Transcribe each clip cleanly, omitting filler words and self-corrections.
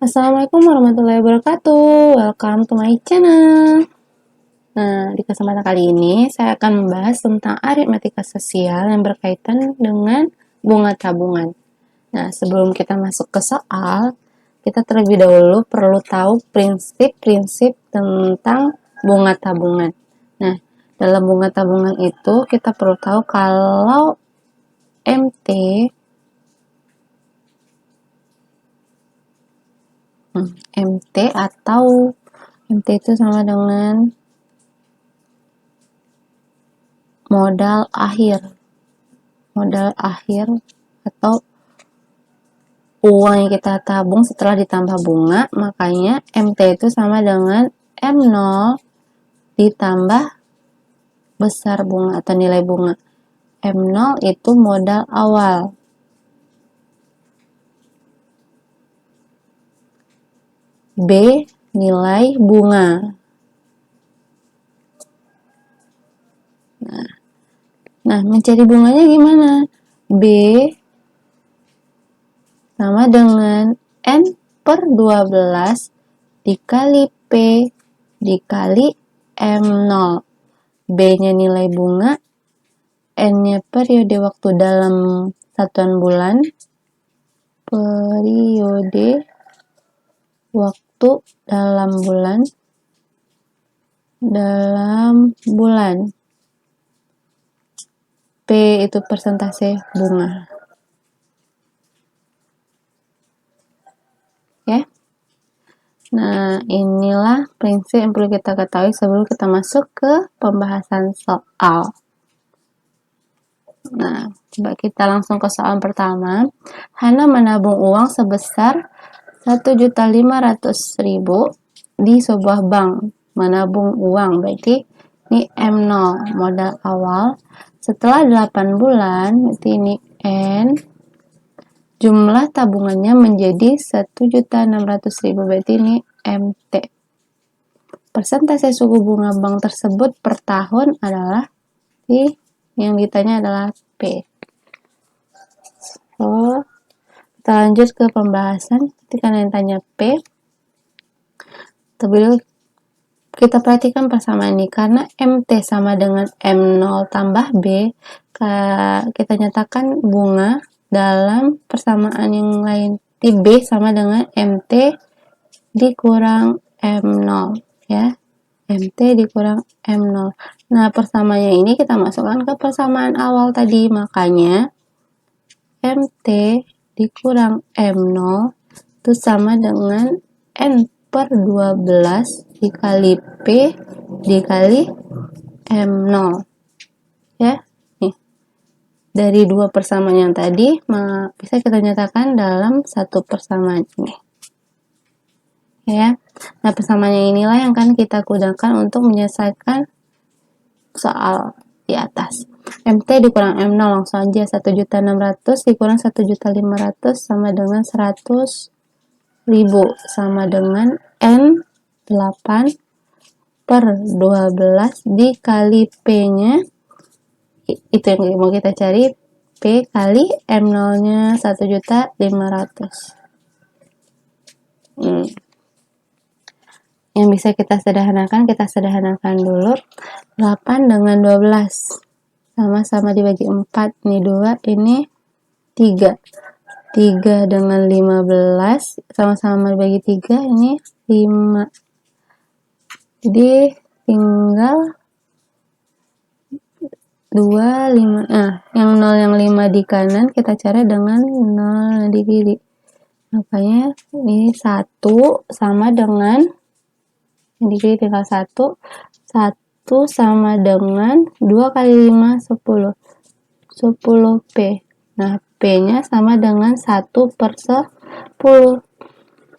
Assalamualaikum warahmatullahi wabarakatuh. Welcome to my channel. Nah, di kesempatan kali ini saya akan membahas tentang aritmatika sosial yang berkaitan dengan bunga tabungan. Nah, sebelum kita masuk ke soal, kita terlebih dahulu perlu tahu prinsip-prinsip tentang bunga tabungan. Nah, dalam bunga tabungan itu kita perlu tahu kalau MT itu sama dengan modal akhir atau uang yang kita tabung setelah ditambah bunga, makanya MT itu sama dengan M0 ditambah besar bunga atau nilai bunga. M0 itu modal awal. B nilai bunga. Nah, mencari bunganya gimana? B sama dengan N per 12 dikali P dikali M0. B-nya nilai bunga, N-nya periode waktu dalam satuan bulan, periode waktu dalam bulan. P itu persentase bunga. Oke. Nah, inilah prinsip yang perlu kita ketahui sebelum kita masuk ke pembahasan soal. Nah, coba kita langsung ke soal pertama. Hana menabung uang sebesar 1.500.000 di sebuah bank. Menabung uang berarti ini M0 modal awal. Setelah 8 bulan berarti ini N. Jumlah tabungannya menjadi 1.600.000 berarti ini MT. Persentase suku bunga bank tersebut per tahun adalah yang ditanya adalah P. So, kita lanjut ke pembahasan. Ketika yang tanya P, terlebih kita perhatikan persamaan ini karena MT sama dengan M0 tambah B, kita nyatakan bunga dalam persamaan yang lain. Di B sama dengan MT dikurang M0 ya. MT dikurang M0. Nah, persamaannya ini kita masukkan ke persamaan awal tadi, makanya MT dikurang M0 itu sama dengan N per 12 dikali P dikali M0 ya. Nih, dari dua persamaan yang tadi bisa kita nyatakan dalam satu persamaan ini ya. Nah, persamaan yang inilah yang akan kita gunakan untuk menyelesaikan soal di atas. MT dikurang M0 langsung aja 1.600 dikurang 1.500 sama dengan 100.000 sama dengan N 8 per 12 dikali P-nya, itu yang mau kita cari, P kali M0-nya 1.500. Yang bisa kita sederhanakan dulu. 8 dengan 12 sama-sama dibagi 4, ini 2, ini 3. 3 dengan 15 sama-sama dibagi 3, ini 5. Jadi tinggal 2, 5. Nah, yang 0 yang 5 di kanan kita cari dengan 0 di kiri. Makanya ini 1 sama dengan yang di kiri tinggal 1. 1 sama dengan 2 kali 5, 10. 10 P. Nah, P-nya sama dengan 1 per 10.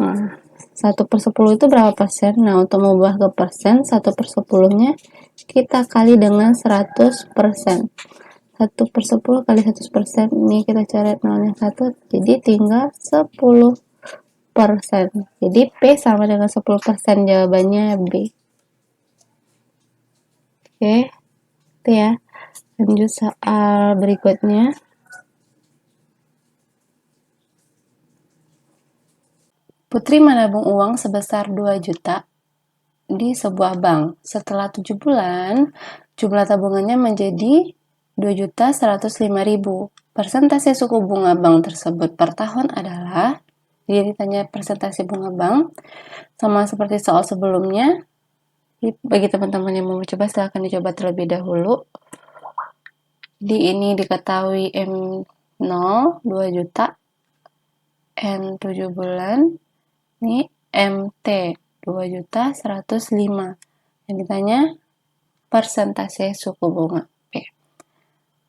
Nah, 1 per 10 itu berapa persen? Nah, untuk mengubah ke persen, 1 per 10-nya kita kali dengan 100%. 1 per 10 kali 100%, ini kita coret 0-nya 1, jadi tinggal 10%. Jadi P sama dengan 10%, jawabannya B. Oke, itu ya. Lanjut soal berikutnya. Putri menabung uang sebesar 2 juta di sebuah bank. Setelah 7 bulan, jumlah tabungannya menjadi 2.105.000. Persentase suku bunga bank tersebut per tahun adalah, jadi ditanya persentase bunga bank, sama seperti soal sebelumnya. Bagi teman-teman yang mau mencoba, silahkan dicoba terlebih dahulu. Di ini diketahui M0 2 juta, N 7 bulan, ini MT 2.105.000. Yang ditanya persentase suku bunga. Oke.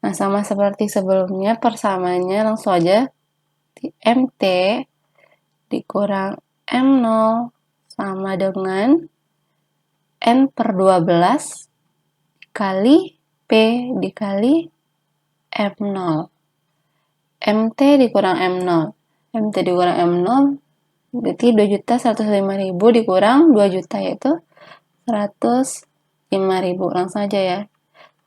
Nah, sama seperti sebelumnya, persamaannya langsung aja MT dikurang M0 sama dengan N per 12 kali P dikali M0. MT dikurang M0. MT dikurang M0 berarti 2.105.000 dikurang 2 juta, yaitu 105.000. Langsung aja ya.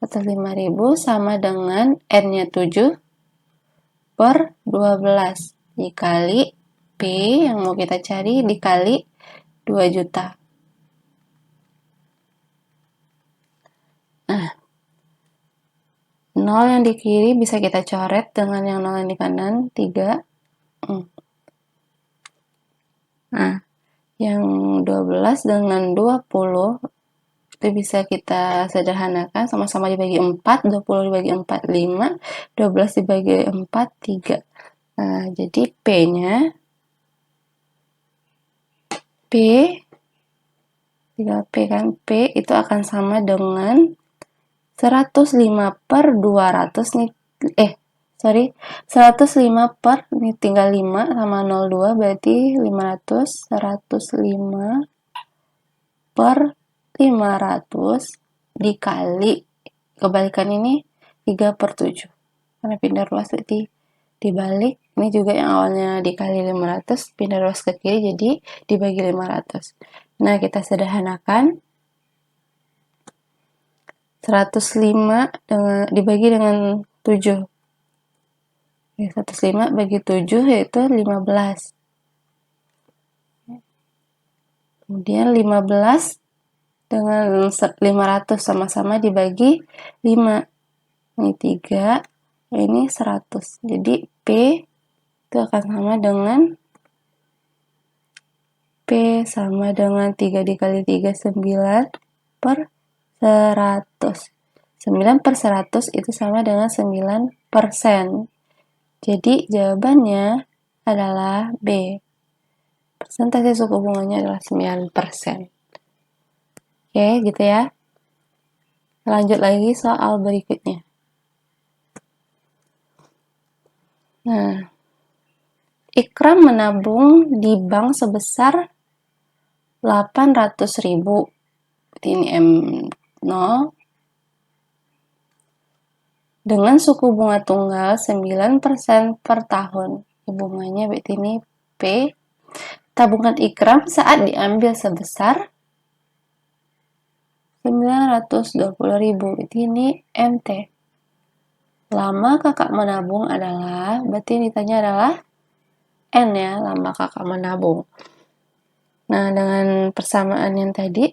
105.000 sama dengan N-nya 7 per 12 dikali P yang mau kita cari dikali 2 juta. Nah, 0 yang di kiri bisa kita coret dengan yang 0 yang di kanan, 3. Nah, yang 12 dengan 20 itu bisa kita sederhanakan, sama-sama dibagi 4, 20 dibagi 4, 5, 12 dibagi 4, 3. Nah, jadi P-nya, P, 3P kan, P itu akan sama dengan 105 per 200 nih, 105 per, nih tinggal 5 sama 02, berarti 500, 105 per 500 dikali, kebalikan ini 3 per 7. Karena pindah ruas berarti dibalik, ini juga yang awalnya dikali 500, pindah ruas ke kiri jadi dibagi 500. Nah, kita sederhanakan. 105 dibagi dengan 7. 105 bagi 7 yaitu 15. Kemudian 15 dengan 500 sama-sama dibagi 5. Ini 3, ini 100. Jadi P itu akan sama dengan P sama dengan 3 dikali 3, 9 per 100. 9 per 100 itu sama dengan 9%. Jadi jawabannya adalah B. Persentase suku bunganya adalah 9%. Oke, gitu ya. Lanjut lagi soal berikutnya. Nah, Ikram menabung di bank sebesar 800.000. Ini M0 dengan suku bunga tunggal 9% per tahun. Bunganya berarti ini P. Tabungan Ikram saat diambil sebesar 920.000. Berarti ini MT. Lama kakak menabung adalah, berarti yang ditanya adalah N ya, lama kakak menabung. Nah, dengan persamaan yang tadi,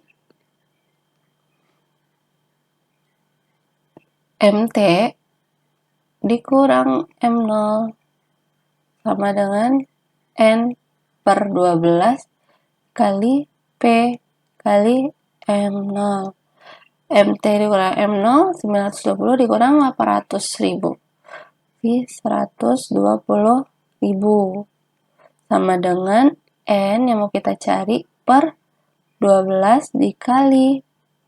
MT dikurang M0 sama dengan N per 12 kali P kali M0. MT dikurang M0, 920 dikurang 800.000. Jadi 120.000. Sama dengan N yang mau kita cari per 12 dikali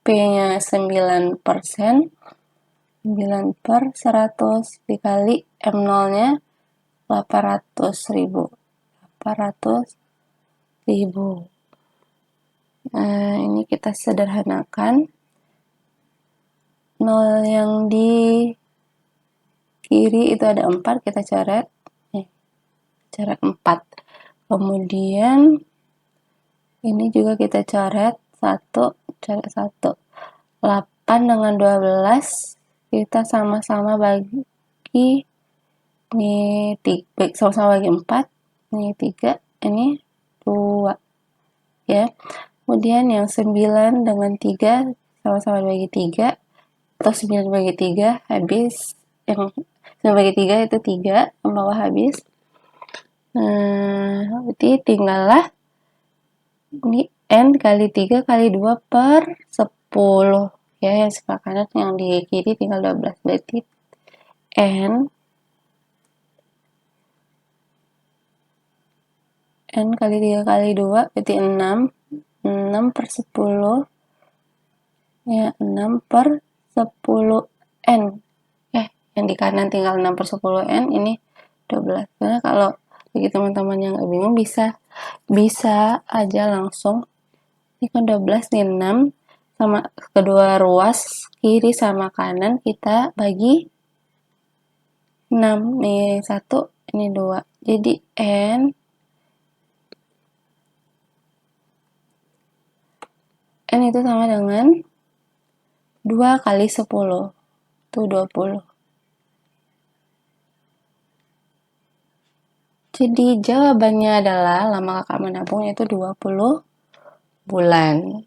P-nya 9%, 9 per 100 dikali M0-nya 800.000. 800.000. Nah, ini kita sederhanakan. 0 yang di kiri itu ada 4, kita coret. Coret 4. Kemudian ini juga kita coret 1, coret 1. 8 dengan 12 kita sama-sama bagi, ini 3, sama-sama bagi 4, ini 3, ini 2 ya. Kemudian yang 9 dengan 3 sama-sama dibagi 3 atau 9 bagi 3 habis, yang 9 bagi 3 itu 3, yang bawah habis. Nah, berarti tinggallah ini N kali 3 kali 2 per 10 ya, yang sebelah kanan, yang di kiri tinggal 12, berarti N kali 3 kali 2 berarti 6 per 10 ya, 6 per 10 N yang di kanan tinggal 6 per 10 N, ini 12. Karena kalau bagi teman-teman yang nggak bingung bisa aja langsung, ini kan 12 nih, 6 sama kedua ruas kiri sama kanan kita bagi 6 nih, 1 ini 2, jadi N itu sama dengan 2 kali 10 itu 20. Jadi jawabannya adalah lama kakak menabung yaitu 20 bulan.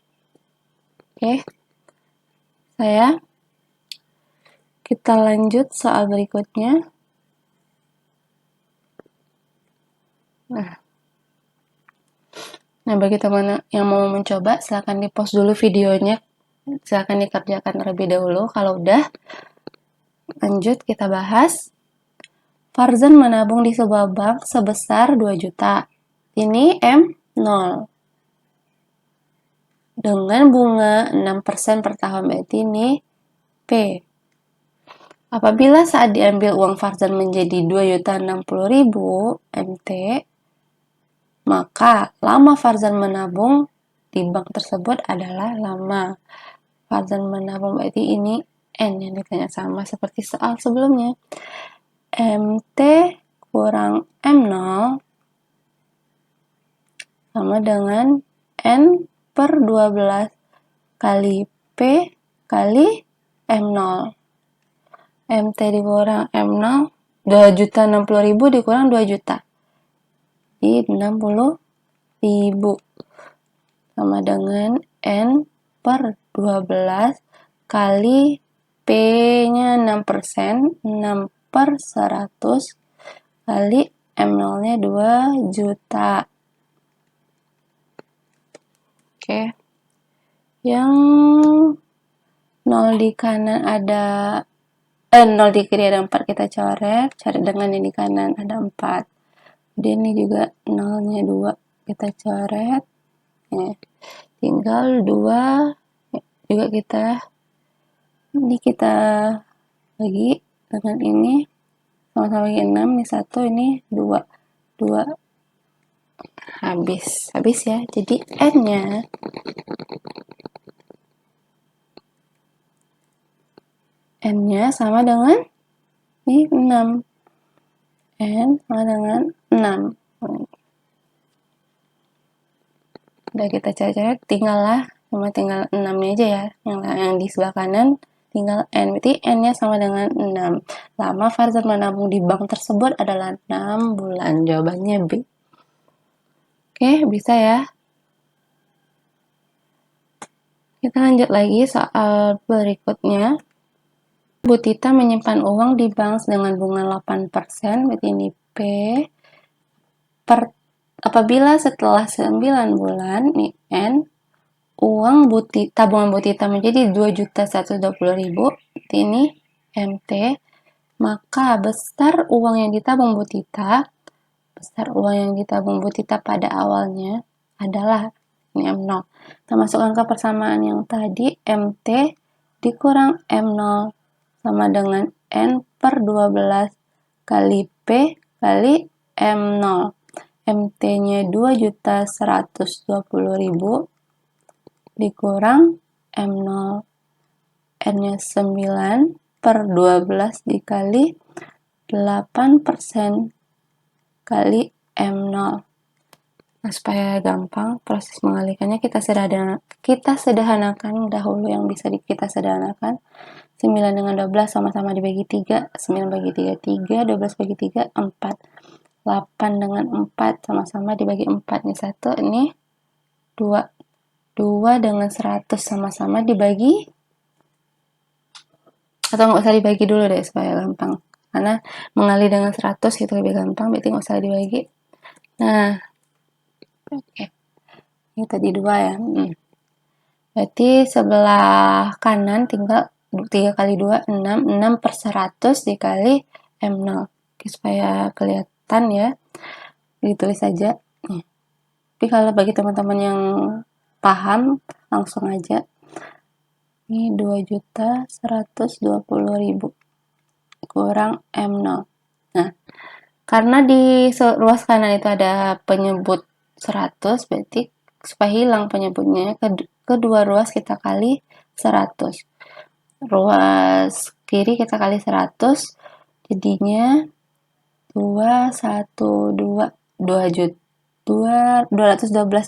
Oke. Kita lanjut soal berikutnya. Nah, bagi teman yang mau mencoba, silahkan di-pause dulu videonya. Silahkan dikerjakan terlebih dahulu. Kalau udah, lanjut kita bahas. Farzan menabung di sebuah bank sebesar 2 juta. Ini M0. Dengan bunga 6% per tahun, berarti ini P. Apabila saat diambil uang Farzan menjadi 2.060.000 MT, maka lama Farzan menabung di bank tersebut adalah lama Farzan menabung, berarti ini N yang ditanya, sama seperti soal sebelumnya. MT kurang M0 sama dengan N per 12 kali P kali M0. MT dikurang M0, 2.060.000 dikurang 2 juta. Jadi 60.000 sama dengan N per 12 kali P-nya 6%, 6 per 100 kali M0-nya 2 juta. Oke. Yang 0 di kanan ada 0 di kiri ada 4, kita coret dengan yang di kanan ada 4. Dan ini juga 0-nya 2, kita coret. Tinggal 2 juga ini kita bagi dengan ini, sama-sama bagi 6, ini 1, ini 2 habis ya. Jadi N-nya sama dengan ini 6. N sama dengan 6. Udah kita cari-cari, tinggal 6-nya aja ya. Yang di sebelah kanan tinggal N, berarti N-nya sama dengan 6. Lama Farzan menabung di bank tersebut adalah 6 bulan. Jawabannya B. Oke, bisa ya. Kita lanjut lagi soal berikutnya. Bu Tita menyimpan uang di bank dengan bunga 8%, berarti ini P. Apabila setelah 9 bulan, ini N, uang tabungan Bu Tita menjadi 2.120.000, berarti ini MT, maka besar uang yang ditabung Bu Tita pada awalnya adalah ini M0. Kita masukkan ke persamaan yang tadi, MT dikurang M0 sama dengan N per 12 kali P kali M0. MT-nya 2.120.000 dikurang M0. N-nya 9 per 12 dikali 8% kali M0. Nah, supaya gampang proses mengalihkannya, kita sederhanakan dahulu yang bisa kita sederhanakan. 9 dengan 12 sama-sama dibagi 3, 9 bagi 3, 3, 12 bagi 3, 4. 8 dengan 4 sama-sama dibagi 4. Ini 1, ini 2. 2 dengan 100 sama-sama dibagi, atau nggak usah dibagi dulu deh supaya gampang. Karena mengali dengan 100 itu lebih gampang, berarti nggak usah dibagi. Nah, oke. Ini tadi 2 ya. Berarti sebelah kanan tinggal 3 kali 2, 6. 6 per 100 dikali M0. Oke, supaya kelihatan ya. Ditulis saja. Tapi kalau bagi teman-teman yang paham, langsung aja. Ini 2.120.000 kurang M0. Nah, karena di ruas kanan itu ada penyebut 100, berarti supaya hilang penyebutnya, kedua ruas kita kali 100. Ruas kiri kita kali 100, jadinya 212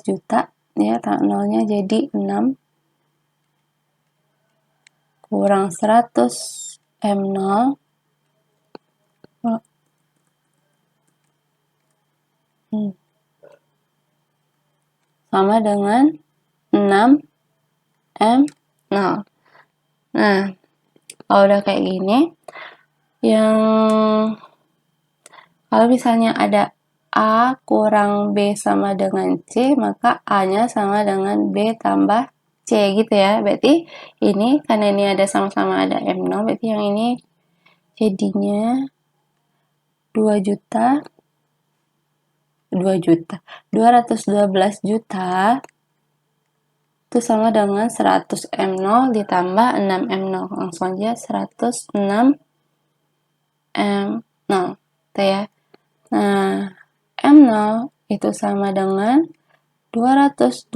juta ya, nolnya jadi 6 kurang 100 M0 sama dengan 6 M0. Nah, kalau udah kayak gini, kalau misalnya ada A kurang B sama dengan C, maka A-nya sama dengan B tambah C gitu ya. Berarti ini, karena ini ada sama-sama ada M0, berarti yang ini jadinya 212 juta itu sama dengan 100 M0 ditambah 6 M0. Langsung aja 106 M0 gitu ya. Nah, M0 itu sama dengan 212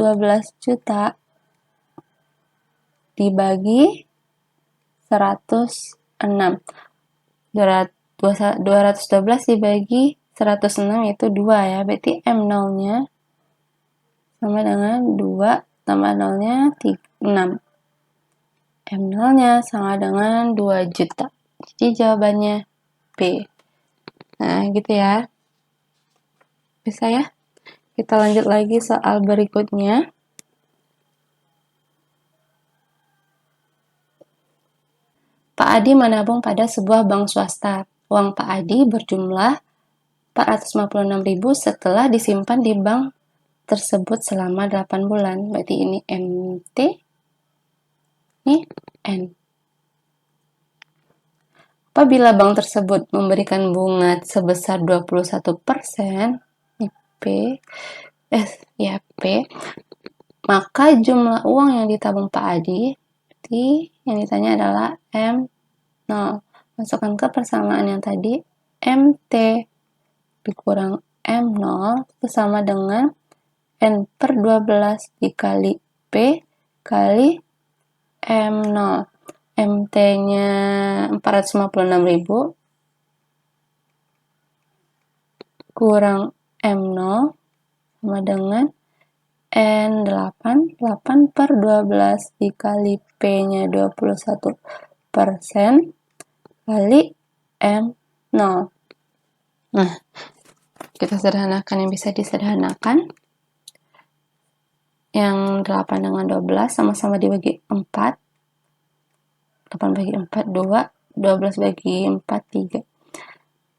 juta dibagi 106. 212 dibagi 106 itu 2 ya. Berarti M0-nya sama dengan 2 tambah 0-nya 6. M0-nya sama dengan 2 juta. Jadi jawabannya B. Nah, gitu ya. Bisa ya? Kita lanjut lagi soal berikutnya. Pak Adi menabung pada sebuah bank swasta. Uang Pak Adi berjumlah 456.000 setelah disimpan di bank tersebut selama 8 bulan. Berarti ini MT, ini N. Apabila bank tersebut memberikan bunga sebesar 21%, ini P, maka jumlah uang yang ditabung Pak Adi, yang ditanya adalah M0. Masukkan ke persamaan yang tadi, MT dikurang M0 itu sama dengan N per 12 dikali P kali M0. MT-nya 456.000 kurang M0 sama dengan N8, 8 per 12 dikali P-nya 21% kali M0. Nah, kita sederhanakan yang bisa disederhanakan. Yang 8 dengan 12 sama-sama dibagi 4. 8 bagi 4, 2. 12 bagi 4, 3.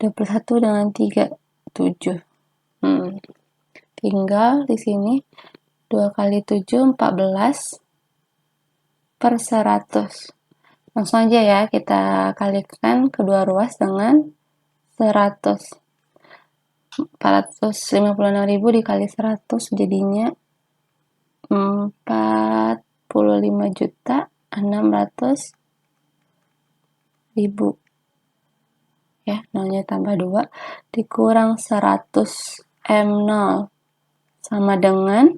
21 dengan 3, 7. Tinggal di sini 2 kali 7, 14 per 100. Langsung aja ya, kita kalikan kedua ruas dengan 100. 456.000 dikali 100 jadinya 45.600.000 ya, nolnya tambah 2 dikurang 100 M0 sama dengan,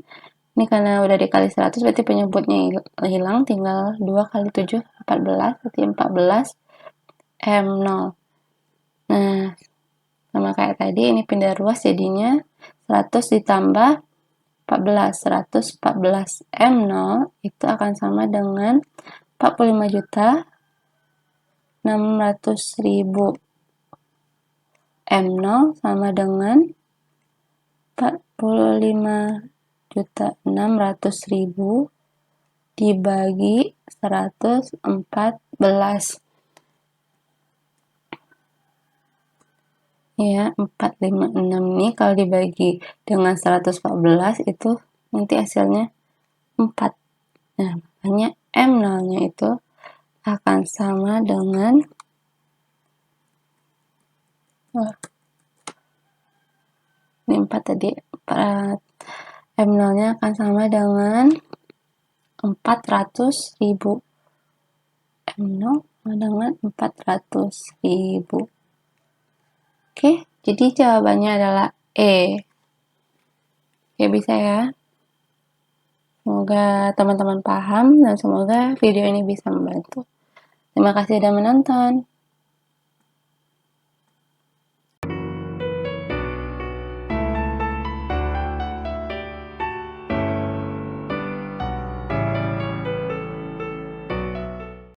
ini karena udah dikali 100 berarti penyebutnya hilang, tinggal 2 kali 7 14, berarti 14 M0. Nah, sama kayak tadi, ini pindah ruas jadinya 100 ditambah 114 M0 itu akan sama dengan 45.600.000 M0 sama dengan 45.600.000 dibagi 114. Ya, 456 ini kalau dibagi dengan 114 itu nanti hasilnya 4. Nah, makanya M0-nya itu akan sama dengan ini 4 tadi. M0-nya akan sama dengan 400.000. M0 sama dengan 400.000. Oke, jadi jawabannya adalah E. Oke, bisa ya? Semoga teman-teman paham dan semoga video ini bisa membantu. Terima kasih sudah menonton.